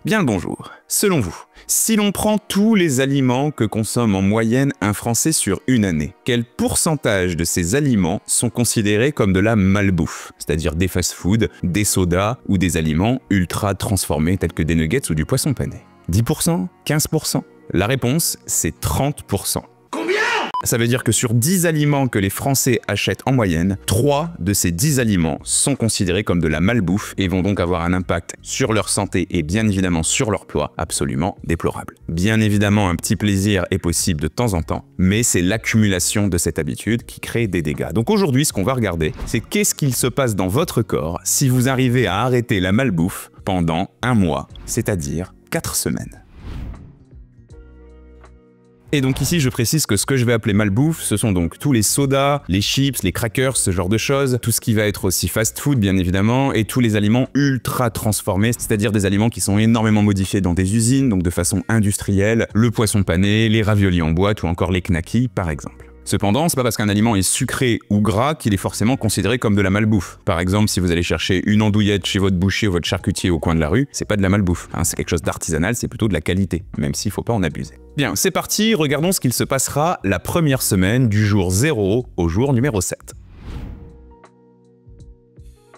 Bien le bonjour. Selon vous, si l'on prend tous les aliments que consomme en moyenne un Français sur une année, quel pourcentage de ces aliments sont considérés comme de la malbouffe, c'est-à-dire des fast-foods, des sodas ou des aliments ultra transformés tels que des nuggets ou du poisson pané? 10%? 15%? La réponse, c'est 30%. Ça veut dire que sur 10 aliments que les Français achètent en moyenne, 3 de ces 10 aliments sont considérés comme de la malbouffe et vont donc avoir un impact sur leur santé et bien évidemment sur leur poids absolument déplorable. Bien évidemment, un petit plaisir est possible de temps en temps, mais c'est l'accumulation de cette habitude qui crée des dégâts. Donc aujourd'hui, ce qu'on va regarder, c'est qu'est-ce qu'il se passe dans votre corps si vous arrivez à arrêter la malbouffe pendant un mois, c'est-à-dire 4 semaines. Et donc ici, je précise que ce que je vais appeler malbouffe, ce sont donc tous les sodas, les chips, les crackers, ce genre de choses, tout ce qui va être aussi fast-food bien évidemment, et tous les aliments ultra transformés, c'est-à-dire des aliments qui sont énormément modifiés dans des usines, donc de façon industrielle, le poisson pané, les raviolis en boîte ou encore les knackis par exemple. Cependant, c'est pas parce qu'un aliment est sucré ou gras qu'il est forcément considéré comme de la malbouffe. Par exemple, si vous allez chercher une andouillette chez votre boucher ou votre charcutier au coin de la rue, c'est pas de la malbouffe, hein, c'est quelque chose d'artisanal, c'est plutôt de la qualité, même s'il faut pas en abuser. Bien, c'est parti, regardons ce qu'il se passera la première semaine du jour 0 au jour numéro 7.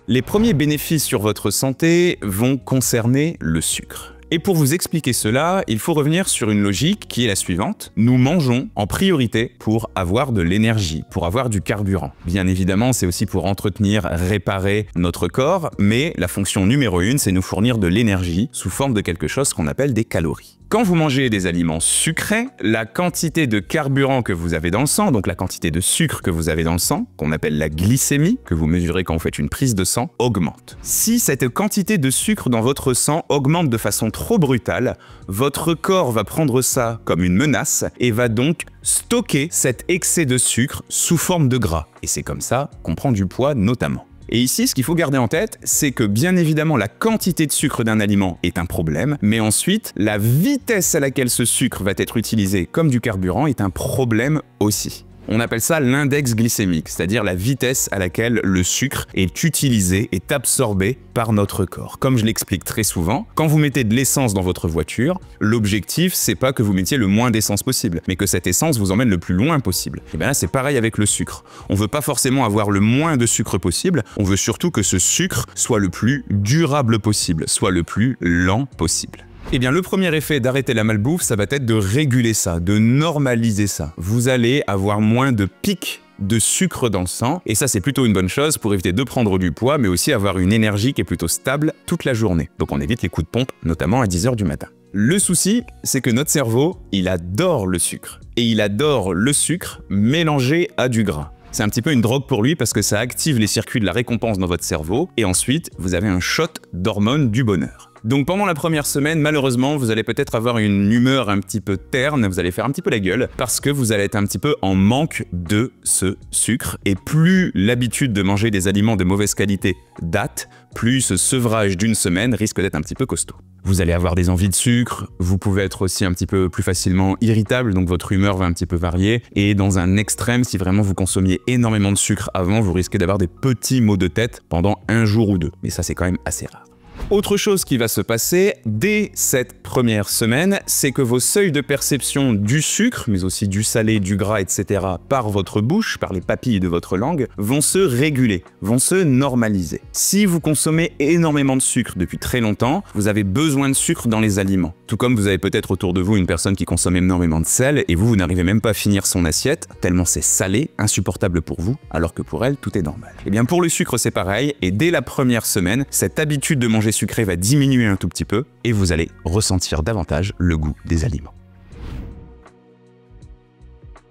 Les premiers bénéfices sur votre santé vont concerner le sucre. Et pour vous expliquer cela, il faut revenir sur une logique qui est la suivante. Nous mangeons en priorité pour avoir de l'énergie, pour avoir du carburant. Bien évidemment, c'est aussi pour entretenir, réparer notre corps, mais la fonction numéro 1, c'est nous fournir de l'énergie sous forme de quelque chose qu'on appelle des calories. Quand vous mangez des aliments sucrés, la quantité de carburant que vous avez dans le sang, donc la quantité de sucre que vous avez dans le sang, qu'on appelle la glycémie, que vous mesurez quand vous faites une prise de sang, augmente. Si cette quantité de sucre dans votre sang augmente de façon trop brutale, votre corps va prendre ça comme une menace et va donc stocker cet excès de sucre sous forme de gras. Et c'est comme ça qu'on prend du poids notamment. Et ici, ce qu'il faut garder en tête, c'est que bien évidemment la quantité de sucre d'un aliment est un problème, mais ensuite, la vitesse à laquelle ce sucre va être utilisé comme du carburant est un problème aussi. On appelle ça l'index glycémique, c'est-à-dire la vitesse à laquelle le sucre est utilisé, est absorbé par notre corps. Comme je l'explique très souvent, quand vous mettez de l'essence dans votre voiture, l'objectif, c'est pas que vous mettiez le moins d'essence possible, mais que cette essence vous emmène le plus loin possible. Et bien là, c'est pareil avec le sucre. On veut pas forcément avoir le moins de sucre possible, on veut surtout que ce sucre soit le plus durable possible, soit le plus lent possible. Eh bien, le premier effet d'arrêter la malbouffe, ça va être de réguler ça, de normaliser ça. Vous allez avoir moins de pics de sucre dans le sang, et ça c'est plutôt une bonne chose pour éviter de prendre du poids, mais aussi avoir une énergie qui est plutôt stable toute la journée. Donc on évite les coups de pompe, notamment à 10 h du matin. Le souci, c'est que notre cerveau, il adore le sucre. Et il adore le sucre mélangé à du gras. C'est un petit peu une drogue pour lui parce que ça active les circuits de la récompense dans votre cerveau, et ensuite, vous avez un shot d'hormones du bonheur. Donc pendant la première semaine, malheureusement, vous allez peut-être avoir une humeur un petit peu terne, vous allez faire un petit peu la gueule, parce que vous allez être un petit peu en manque de ce sucre. Et plus l'habitude de manger des aliments de mauvaise qualité date, plus ce sevrage d'une semaine risque d'être un petit peu costaud. Vous allez avoir des envies de sucre, vous pouvez être aussi un petit peu plus facilement irritable, donc votre humeur va un petit peu varier. Et dans un extrême, si vraiment vous consommiez énormément de sucre avant, vous risquez d'avoir des petits maux de tête pendant un jour ou deux. Mais ça, c'est quand même assez rare. Autre chose qui va se passer dès cette première semaine, c'est que vos seuils de perception du sucre, mais aussi du salé, du gras, etc. par votre bouche, par les papilles de votre langue, vont se réguler, vont se normaliser. Si vous consommez énormément de sucre depuis très longtemps, vous avez besoin de sucre dans les aliments. Tout comme vous avez peut-être autour de vous une personne qui consomme énormément de sel et vous n'arrivez même pas à finir son assiette, tellement c'est salé, insupportable pour vous, alors que pour elle, tout est normal. Et bien pour le sucre, c'est pareil, et dès la première semaine, cette habitude de manger sucré va diminuer un tout petit peu et vous allez ressentir davantage le goût des aliments.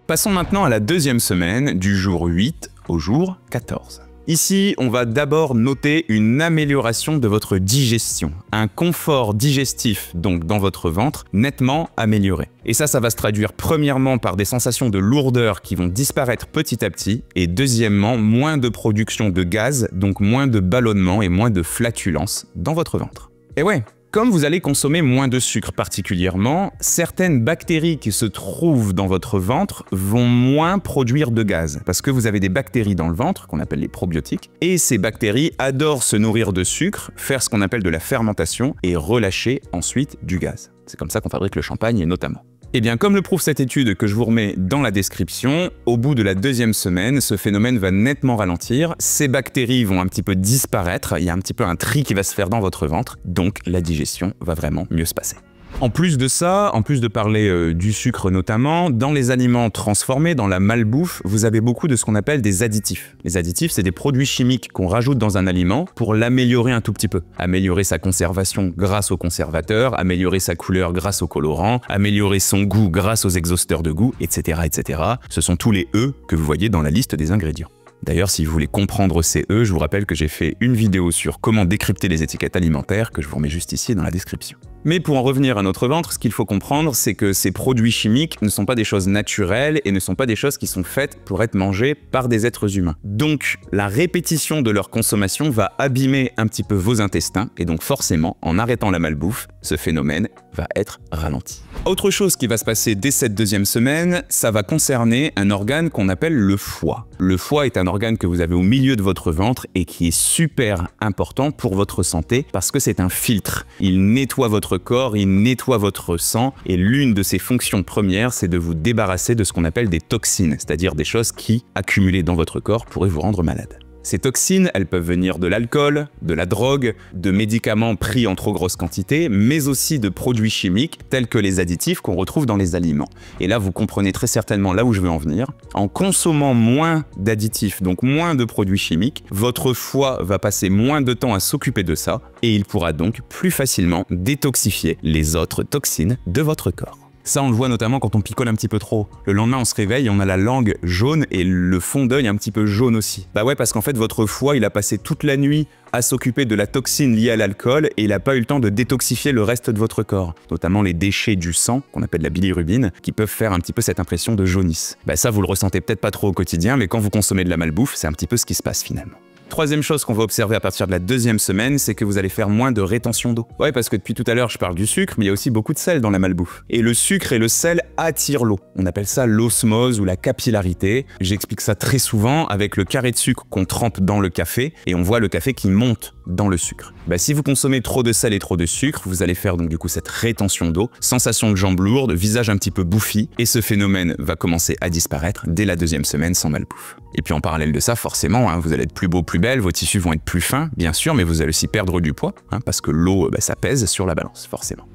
Passons maintenant à la deuxième semaine, du jour 8 au jour 14. Ici, on va d'abord noter une amélioration de votre digestion, un confort digestif, donc dans votre ventre, nettement amélioré. Et ça va se traduire premièrement par des sensations de lourdeur qui vont disparaître petit à petit, et deuxièmement, moins de production de gaz, donc moins de ballonnement et moins de flatulence dans votre ventre. Et ouais, Comme vous allez consommer moins de sucre particulièrement, certaines bactéries qui se trouvent dans votre ventre vont moins produire de gaz, parce que vous avez des bactéries dans le ventre, qu'on appelle les probiotiques, et ces bactéries adorent se nourrir de sucre, faire ce qu'on appelle de la fermentation, et relâcher ensuite du gaz. C'est comme ça qu'on fabrique le champagne notamment. Eh bien, comme le prouve cette étude que je vous remets dans la description, au bout de la 2e semaine, ce phénomène va nettement ralentir, ces bactéries vont un petit peu disparaître, il y a un petit peu un tri qui va se faire dans votre ventre, donc la digestion va vraiment mieux se passer. En plus de ça, en plus de parler du sucre notamment, dans les aliments transformés, dans la malbouffe, vous avez beaucoup de ce qu'on appelle des additifs. Les additifs, c'est des produits chimiques qu'on rajoute dans un aliment pour l'améliorer un tout petit peu. Améliorer sa conservation grâce aux conservateurs, améliorer sa couleur grâce aux colorants, améliorer son goût grâce aux exhausteurs de goût, etc., etc. Ce sont tous les E que vous voyez dans la liste des ingrédients. D'ailleurs, si vous voulez comprendre ces E, je vous rappelle que j'ai fait une vidéo sur comment décrypter les étiquettes alimentaires que je vous remets juste ici dans la description. Mais pour en revenir à notre ventre, ce qu'il faut comprendre, c'est que ces produits chimiques ne sont pas des choses naturelles et ne sont pas des choses qui sont faites pour être mangées par des êtres humains. Donc, la répétition de leur consommation va abîmer un petit peu vos intestins et donc forcément, en arrêtant la malbouffe, ce phénomène va être ralenti. Autre chose qui va se passer dès cette 2e semaine, ça va concerner un organe qu'on appelle le foie. Le foie est un organe que vous avez au milieu de votre ventre et qui est super important pour votre santé parce que c'est un filtre. Il nettoie votre corps, il nettoie votre sang et l'une de ses fonctions premières, c'est de vous débarrasser de ce qu'on appelle des toxines, c'est-à-dire des choses qui, accumulées dans votre corps, pourraient vous rendre malade. Ces toxines, elles peuvent venir de l'alcool, de la drogue, de médicaments pris en trop grosse quantité, mais aussi de produits chimiques tels que les additifs qu'on retrouve dans les aliments. Et là, vous comprenez très certainement là où je veux en venir. En consommant moins d'additifs, donc moins de produits chimiques, votre foie va passer moins de temps à s'occuper de ça et il pourra donc plus facilement détoxifier les autres toxines de votre corps. Ça, on le voit notamment quand on picole un petit peu trop. Le lendemain, on se réveille, on a la langue jaune et le fond d'œil un petit peu jaune aussi. Bah ouais, parce qu'en fait, votre foie, il a passé toute la nuit à s'occuper de la toxine liée à l'alcool et il n'a pas eu le temps de détoxifier le reste de votre corps, notamment les déchets du sang, qu'on appelle la bilirubine, qui peuvent faire un petit peu cette impression de jaunisse. Bah ça, vous le ressentez peut-être pas trop au quotidien, mais quand vous consommez de la malbouffe, c'est un petit peu ce qui se passe finalement. Troisième chose qu'on va observer à partir de la 2e semaine, c'est que vous allez faire moins de rétention d'eau. Ouais, parce que depuis tout à l'heure, je parle du sucre, mais il y a aussi beaucoup de sel dans la malbouffe. Et le sucre et le sel attirent l'eau. On appelle ça l'osmose ou la capillarité. J'explique ça très souvent avec le carré de sucre qu'on trempe dans le café, et on voit le café qui monte dans le sucre. Bah, si vous consommez trop de sel et trop de sucre, vous allez faire donc du coup cette rétention d'eau, sensation de jambes lourdes, visage un petit peu bouffi, et ce phénomène va commencer à disparaître dès la 2e semaine sans malbouffe. Et puis en parallèle de ça, forcément, vous allez être plus beau, plus belle, vos tissus vont être plus fins, bien sûr, mais vous allez aussi perdre du poids, parce que l'eau, ça pèse sur la balance, forcément.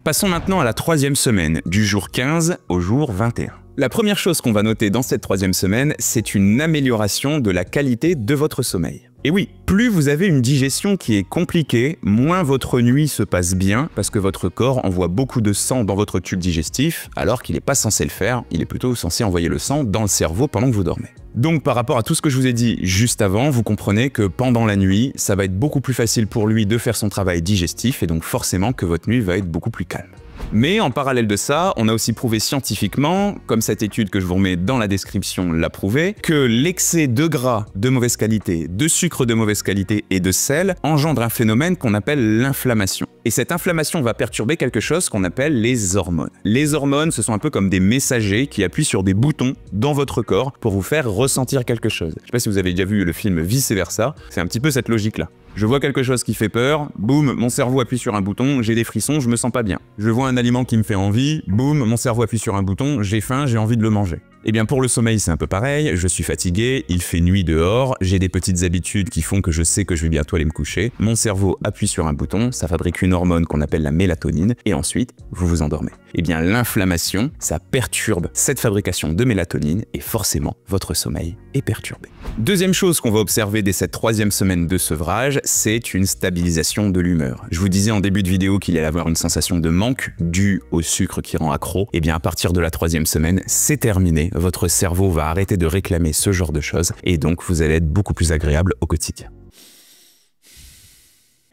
Passons maintenant à la 3e semaine, du jour 15 au jour 21. La première chose qu'on va noter dans cette 3e semaine, c'est une amélioration de la qualité de votre sommeil. Et oui, plus vous avez une digestion qui est compliquée, moins votre nuit se passe bien parce que votre corps envoie beaucoup de sang dans votre tube digestif alors qu'il n'est pas censé le faire, il est plutôt censé envoyer le sang dans le cerveau pendant que vous dormez. Donc par rapport à tout ce que je vous ai dit juste avant, vous comprenez que pendant la nuit, ça va être beaucoup plus facile pour lui de faire son travail digestif et donc forcément que votre nuit va être beaucoup plus calme. Mais en parallèle de ça, on a aussi prouvé scientifiquement, comme cette étude que je vous remets dans la description l'a prouvé, que l'excès de gras de mauvaise qualité, de sucre de mauvaise qualité et de sel engendre un phénomène qu'on appelle l'inflammation. Et cette inflammation va perturber quelque chose qu'on appelle les hormones. Les hormones, ce sont un peu comme des messagers qui appuient sur des boutons dans votre corps pour vous faire ressentir quelque chose. Je sais pas si vous avez déjà vu le film Vice Versa, c'est un petit peu cette logique-là. Je vois quelque chose qui fait peur, boum, mon cerveau appuie sur un bouton, j'ai des frissons, je me sens pas bien. Je vois un aliment qui me fait envie, boum, mon cerveau appuie sur un bouton, j'ai faim, j'ai envie de le manger. Eh bien pour le sommeil c'est un peu pareil, je suis fatigué, il fait nuit dehors, j'ai des petites habitudes qui font que je sais que je vais bientôt aller me coucher, mon cerveau appuie sur un bouton, ça fabrique une hormone qu'on appelle la mélatonine, et ensuite vous vous endormez. Eh bien l'inflammation, ça perturbe cette fabrication de mélatonine, et forcément votre sommeil est perturbé. Deuxième chose qu'on va observer dès cette 3e semaine de sevrage, c'est une stabilisation de l'humeur. Je vous disais en début de vidéo qu'il allait avoir une sensation de manque due au sucre qui rend accro, et bien à partir de la 3e semaine, c'est terminé. Votre cerveau va arrêter de réclamer ce genre de choses et donc vous allez être beaucoup plus agréable au quotidien.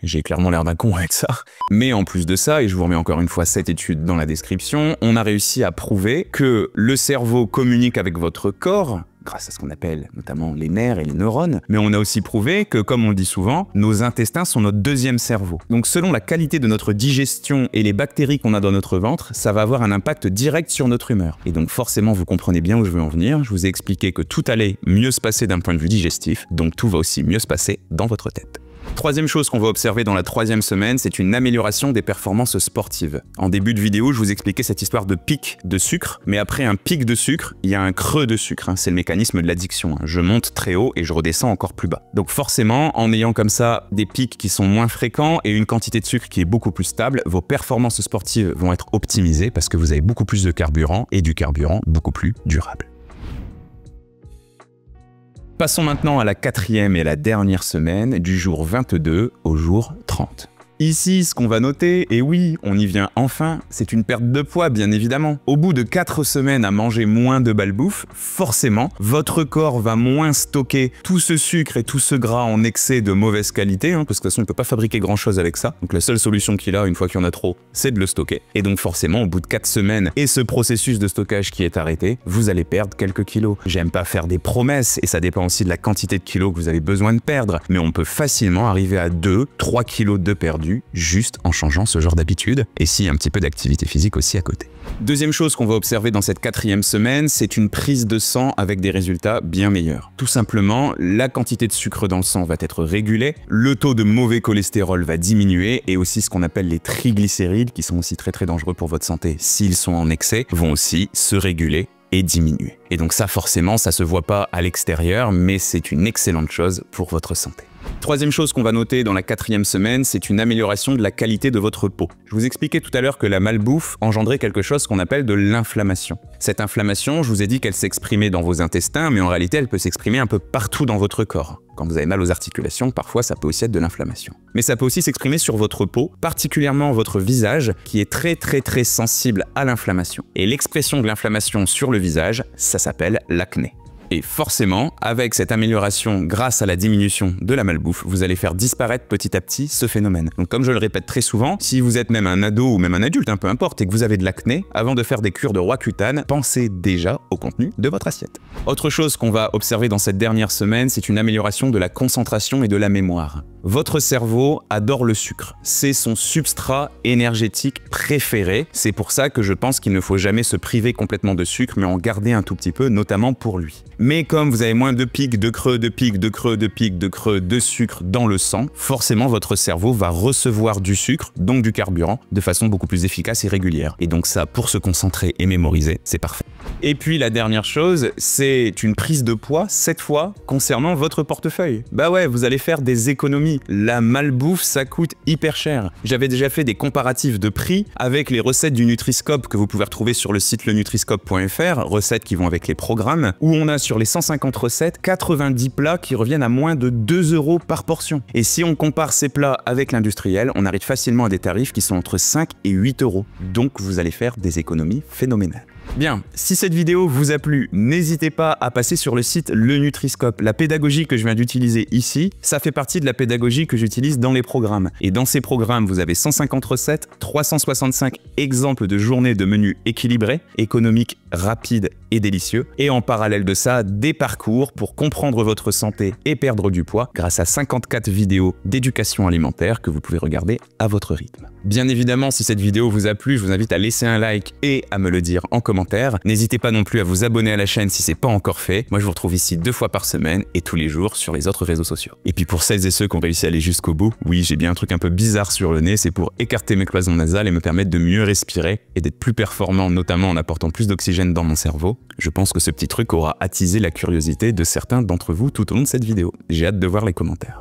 J'ai clairement l'air d'un con avec ça. Mais en plus de ça, et je vous remets encore une fois cette étude dans la description, on a réussi à prouver que le cerveau communique avec votre corps, grâce à ce qu'on appelle notamment les nerfs et les neurones, mais on a aussi prouvé que, comme on le dit souvent, nos intestins sont notre deuxième cerveau. Donc selon la qualité de notre digestion et les bactéries qu'on a dans notre ventre, ça va avoir un impact direct sur notre humeur. Et donc forcément, vous comprenez bien où je veux en venir, je vous ai expliqué que tout allait mieux se passer d'un point de vue digestif, donc tout va aussi mieux se passer dans votre tête. Troisième chose qu'on va observer dans la 3e semaine, c'est une amélioration des performances sportives. En début de vidéo, je vous expliquais cette histoire de pic de sucre, mais après un pic de sucre, il y a un creux de sucre. C'est le mécanisme de l'addiction. Je monte très haut et je redescends encore plus bas. Donc forcément, en ayant comme ça des pics qui sont moins fréquents et une quantité de sucre qui est beaucoup plus stable, vos performances sportives vont être optimisées parce que vous avez beaucoup plus de carburant et du carburant beaucoup plus durable. Passons maintenant à la 4e et la dernière semaine, du jour 22 au jour 30. Ici, ce qu'on va noter, et oui, on y vient enfin, c'est une perte de poids, bien évidemment. Au bout de 4 semaines à manger moins de balbouffe, forcément, votre corps va moins stocker tout ce sucre et tout ce gras en excès de mauvaise qualité, parce que de toute façon, il ne peut pas fabriquer grand-chose avec ça. Donc la seule solution qu'il a, une fois qu'il y en a trop, c'est de le stocker. Et donc forcément, au bout de 4 semaines, et ce processus de stockage qui est arrêté, vous allez perdre quelques kilos. J'aime pas faire des promesses, et ça dépend aussi de la quantité de kilos que vous avez besoin de perdre, mais on peut facilement arriver à 2-3 kilos de perdu juste en changeant ce genre d'habitude, et si un petit peu d'activité physique aussi à côté. Deuxième chose qu'on va observer dans cette 4e semaine, c'est une prise de sang avec des résultats bien meilleurs. Tout simplement, la quantité de sucre dans le sang va être régulée, le taux de mauvais cholestérol va diminuer, et aussi ce qu'on appelle les triglycérides, qui sont aussi très dangereux pour votre santé s'ils sont en excès, vont aussi se réguler et diminuer. Et donc ça, forcément, ça se voit pas à l'extérieur, mais c'est une excellente chose pour votre santé. Troisième chose qu'on va noter dans la 4e semaine, c'est une amélioration de la qualité de votre peau. Je vous expliquais tout à l'heure que la malbouffe engendrait quelque chose qu'on appelle de l'inflammation. Cette inflammation, je vous ai dit qu'elle s'exprimait dans vos intestins, mais en réalité, elle peut s'exprimer un peu partout dans votre corps. Quand vous avez mal aux articulations, parfois ça peut aussi être de l'inflammation. Mais ça peut aussi s'exprimer sur votre peau, particulièrement votre visage, qui est très sensible à l'inflammation. Et l'expression de l'inflammation sur le visage, ça s'appelle l'acné. Et forcément, avec cette amélioration grâce à la diminution de la malbouffe, vous allez faire disparaître petit à petit ce phénomène. Donc comme je le répète très souvent, si vous êtes même un ado ou même un adulte, peu importe, et que vous avez de l'acné, avant de faire des cures de Roaccutane, pensez déjà au contenu de votre assiette. Autre chose qu'on va observer dans cette dernière semaine, c'est une amélioration de la concentration et de la mémoire. Votre cerveau adore le sucre. C'est son substrat énergétique préféré. C'est pour ça que je pense qu'il ne faut jamais se priver complètement de sucre, mais en garder un tout petit peu, notamment pour lui. Mais comme vous avez moins de pics, de creux, de pics, de creux, de pics, de creux, de sucre dans le sang, forcément votre cerveau va recevoir du sucre, donc du carburant, de façon beaucoup plus efficace et régulière. Et donc ça, pour se concentrer et mémoriser, c'est parfait. Et puis la dernière chose, c'est une prise de poids, cette fois, concernant votre portefeuille. Bah ouais, vous allez faire des économies. La malbouffe, ça coûte hyper cher. J'avais déjà fait des comparatifs de prix avec les recettes du Nutri-Scope que vous pouvez retrouver sur le site lenutriscope.fr, recettes qui vont avec les programmes, où on a sur les 150 recettes, 90 plats qui reviennent à moins de 2 € par portion. Et si on compare ces plats avec l'industriel, on arrive facilement à des tarifs qui sont entre 5 et 8 €. Donc vous allez faire des économies phénoménales. Bien, si cette vidéo vous a plu, n'hésitez pas à passer sur le site Le Nutri-Scope. La pédagogie que je viens d'utiliser ici, ça fait partie de la pédagogie que j'utilise dans les programmes. Et dans ces programmes, vous avez 150 recettes, 365 exemples de journées de menus équilibrés, économiques, rapides et délicieux. Et en parallèle de ça, des parcours pour comprendre votre santé et perdre du poids grâce à 54 vidéos d'éducation alimentaire que vous pouvez regarder à votre rythme. Bien évidemment, si cette vidéo vous a plu, je vous invite à laisser un like et à me le dire en commentaire. N'hésitez pas non plus à vous abonner à la chaîne si c'est pas encore fait. Moi, je vous retrouve ici 2 fois par semaine et tous les jours sur les autres réseaux sociaux. Et puis pour celles et ceux qui ont réussi à aller jusqu'au bout, oui, j'ai bien un truc un peu bizarre sur le nez, c'est pour écarter mes cloisons nasales et me permettre de mieux respirer et d'être plus performant, notamment en apportant plus d'oxygène dans mon cerveau. Je pense que ce petit truc aura attisé la curiosité de certains d'entre vous tout au long de cette vidéo. J'ai hâte de voir les commentaires.